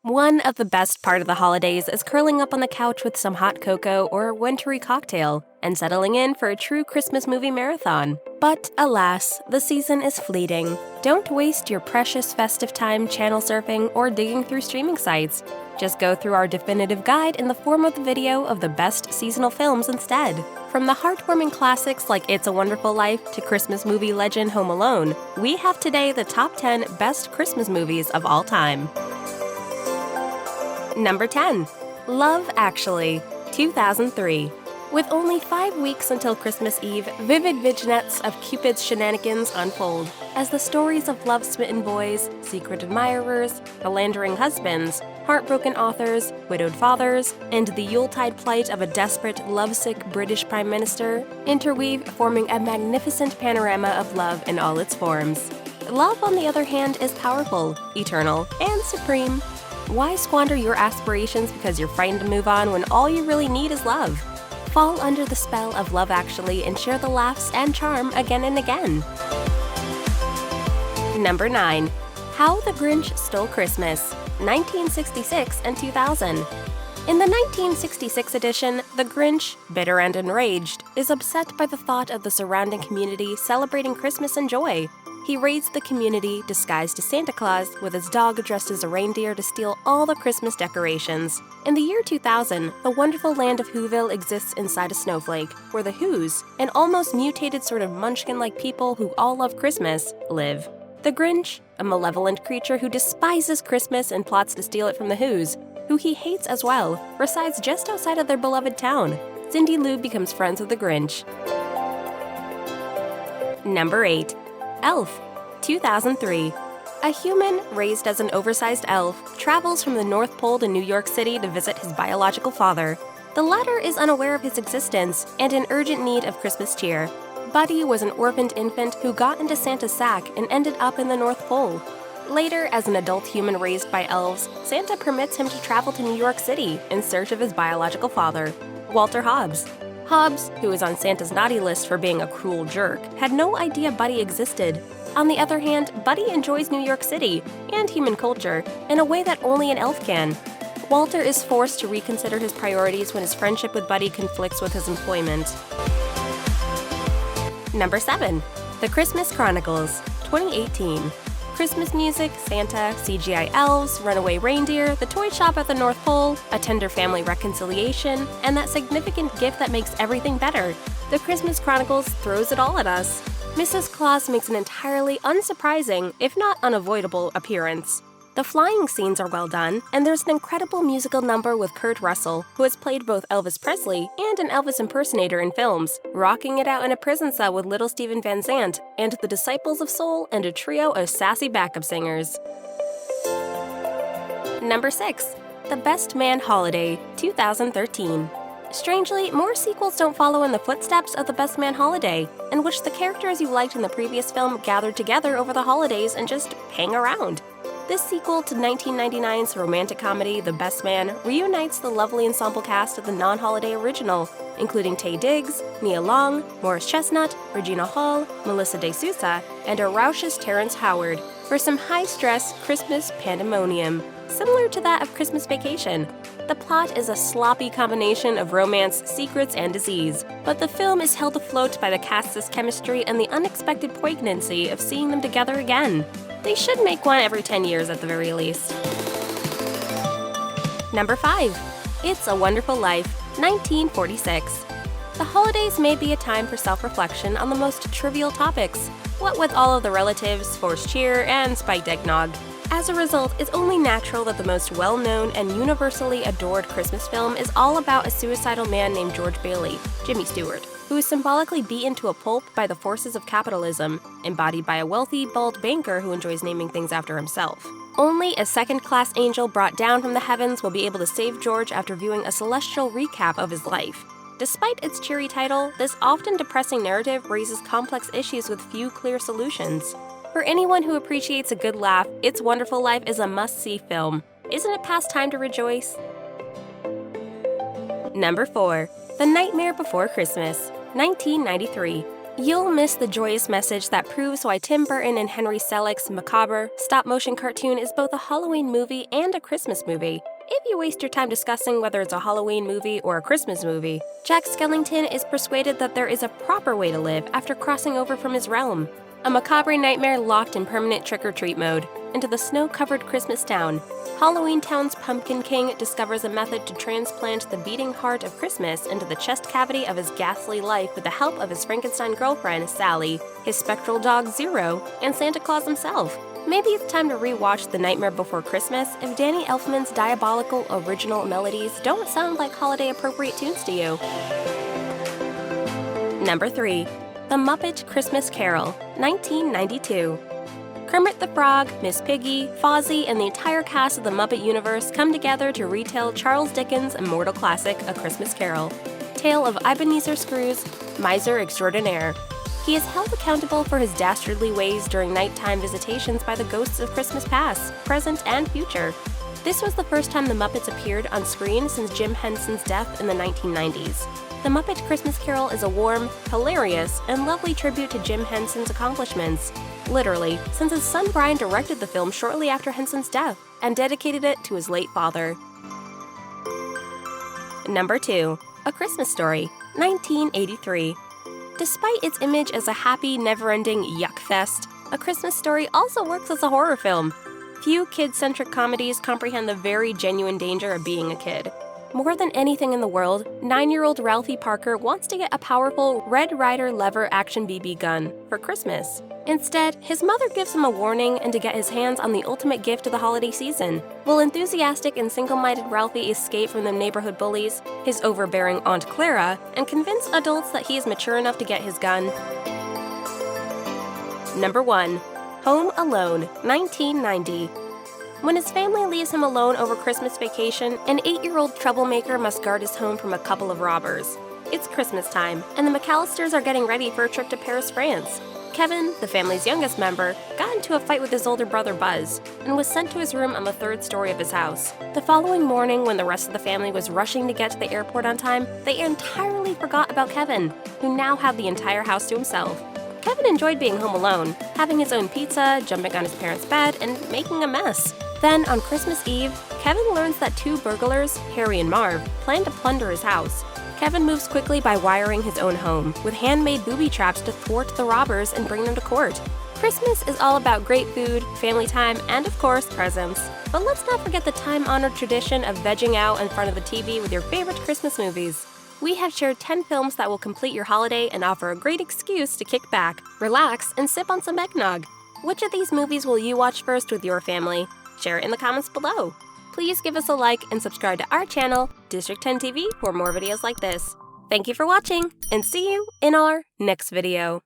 One of the best part of the holidays is curling up on the couch with some hot cocoa or a wintry cocktail and settling in for a true Christmas movie marathon. But alas, the season is fleeting. Don't waste your precious festive time channel surfing or digging through streaming sites. Just go through our definitive guide in the form of the video of the best seasonal films instead. From the heartwarming classics like It's a Wonderful Life to Christmas movie legend Home Alone, we have today the top 10 best Christmas movies of all time. Number 10. Love Actually, 2003. With only 5 weeks until Christmas Eve, vivid vignettes of Cupid's shenanigans unfold as the stories of love-smitten boys, secret admirers, philandering husbands, heartbroken authors, widowed fathers, and the Yuletide plight of a desperate, lovesick British Prime Minister interweave, forming a magnificent panorama of love in all its forms. Love, on the other hand, is powerful, eternal, and supreme. Why squander your aspirations because you're frightened to move on when all you really need is love? Fall under the spell of Love Actually and share the laughs and charm again and again. Number 9. How the Grinch Stole Christmas, 1966 and 2000. In the 1966 edition, the Grinch, bitter and enraged, is upset by the thought of the surrounding community celebrating Christmas and joy. He raids the community, disguised as Santa Claus, with his dog dressed as a reindeer to steal all the Christmas decorations. In the year 2000, the wonderful land of Whoville exists inside a snowflake, where the Whos, an almost mutated sort of munchkin-like people who all love Christmas, live. The Grinch, a malevolent creature who despises Christmas and plots to steal it from the Whos, who he hates as well, resides just outside of their beloved town. Cindy Lou becomes friends with the Grinch. Number 8. Elf, 2003. A human raised as an oversized elf travels from the North Pole to New York City to visit his biological father. The latter is unaware of his existence and in urgent need of Christmas cheer. Buddy was an orphaned infant who got into Santa's sack and ended up in the North Pole. Later, as an adult human raised by elves, Santa permits him to travel to New York City in search of his biological father, Walter Hobbs. Hobbs, who is on Santa's naughty list for being a cruel jerk, had no idea Buddy existed. On the other hand, Buddy enjoys New York City and human culture in a way that only an elf can. Walter is forced to reconsider his priorities when his friendship with Buddy conflicts with his employment. Number 7. The Christmas Chronicles, 2018. Christmas music, Santa, CGI elves, runaway reindeer, the toy shop at the North Pole, a tender family reconciliation, and that significant gift that makes everything better. The Christmas Chronicles throws it all at us. Mrs. Claus makes an entirely unsurprising, if not unavoidable, appearance. The flying scenes are well done, and there's an incredible musical number with Kurt Russell, who has played both Elvis Presley and an Elvis impersonator in films, rocking it out in a prison cell with Little Steven Van Zandt and the Disciples of Soul and a trio of sassy backup singers. Number 6. The Best Man Holiday, 2013. Strangely, more sequels don't follow in the footsteps of The Best Man Holiday, in which the characters you liked in the previous film gather together over the holidays and just hang around. This sequel to 1999's romantic comedy The Best Man reunites the lovely ensemble cast of the non-holiday original, including Taye Diggs, Nia Long, Morris Chestnut, Regina Hall, Melissa De Sousa, and a raucous Terrence Howard for some high-stress Christmas pandemonium, similar to that of Christmas Vacation. The plot is a sloppy combination of romance, secrets, and disease, but the film is held afloat by the cast's chemistry and the unexpected poignancy of seeing them together again. They should make one every 10 years at the very least. Number 5. It's a Wonderful Life, 1946. The holidays may be a time for self-reflection on the most trivial topics, what with all of the relatives, forced cheer, and spiked eggnog. As a result, it's only natural that the most well-known and universally adored Christmas film is all about a suicidal man named George Bailey, Jimmy Stewart, who is symbolically beaten to a pulp by the forces of capitalism, embodied by a wealthy, bald banker who enjoys naming things after himself. Only a second-class angel brought down from the heavens will be able to save George after viewing a celestial recap of his life. Despite its cheery title, this often depressing narrative raises complex issues with few clear solutions. For anyone who appreciates a good laugh, It's Wonderful Life is a must-see film. Isn't it past time to rejoice? Number 4. The Nightmare Before Christmas, 1993. You'll miss the joyous message that proves why Tim Burton and Henry Selick's macabre, stop-motion cartoon is both a Halloween movie and a Christmas movie. If you waste your time discussing whether it's a Halloween movie or a Christmas movie, Jack Skellington is persuaded that there is a proper way to live after crossing over from his realm. A macabre nightmare locked in permanent trick-or-treat mode into the snow-covered Christmas town. Halloween Town's Pumpkin King discovers a method to transplant the beating heart of Christmas into the chest cavity of his ghastly life with the help of his Frankenstein girlfriend, Sally, his spectral dog, Zero, and Santa Claus himself. Maybe it's time to re-watch The Nightmare Before Christmas if Danny Elfman's diabolical original melodies don't sound like holiday-appropriate tunes to you. Number 3. The Muppet Christmas Carol, 1992. Kermit the Frog, Miss Piggy, Fozzie, and the entire cast of the Muppet universe come together to retell Charles Dickens' immortal classic, A Christmas Carol, tale of Ebenezer Scrooge, miser extraordinaire. He is held accountable for his dastardly ways during nighttime visitations by the ghosts of Christmas past, present, and future. This was the first time the Muppets appeared on screen since Jim Henson's death in the 1990s. The Muppet Christmas Carol is a warm, hilarious, and lovely tribute to Jim Henson's accomplishments. Literally, since his son Brian directed the film shortly after Henson's death and dedicated it to his late father. Number 2. A Christmas Story, 1983. Despite its image as a happy, never-ending yuck fest, A Christmas Story also works as a horror film. Few kid-centric comedies comprehend the very genuine danger of being a kid. More than anything in the world, 9-year-old Ralphie Parker wants to get a powerful Red Ryder lever action BB gun for Christmas. Instead, his mother gives him a warning and to get his hands on the ultimate gift of the holiday season. Will enthusiastic and single-minded Ralphie escape from the neighborhood bullies, his overbearing Aunt Clara, and convince adults that he is mature enough to get his gun? Number 1. Home Alone, 1990. When his family leaves him alone over Christmas vacation, an 8-year-old troublemaker must guard his home from a couple of robbers. It's Christmas time, and the McAllisters are getting ready for a trip to Paris, France. Kevin, the family's youngest member, got into a fight with his older brother Buzz and was sent to his room on the 3rd story of his house. The following morning, when the rest of the family was rushing to get to the airport on time, they entirely forgot about Kevin, who now had the entire house to himself. Kevin enjoyed being home alone, having his own pizza, jumping on his parents' bed, and making a mess. Then, on Christmas Eve, Kevin learns that 2 burglars, Harry and Marv, plan to plunder his house. Kevin moves quickly by wiring his own home, with handmade booby traps to thwart the robbers and bring them to court. Christmas is all about great food, family time, and of course, presents. But let's not forget the time-honored tradition of vegging out in front of the TV with your favorite Christmas movies. We have shared 10 films that will complete your holiday and offer a great excuse to kick back, relax, and sip on some eggnog. Which of these movies will you watch first with your family? Share it in the comments below. Please give us a like and subscribe to our channel, District 10 TV, for more videos like this. Thank you for watching, and see you in our next video.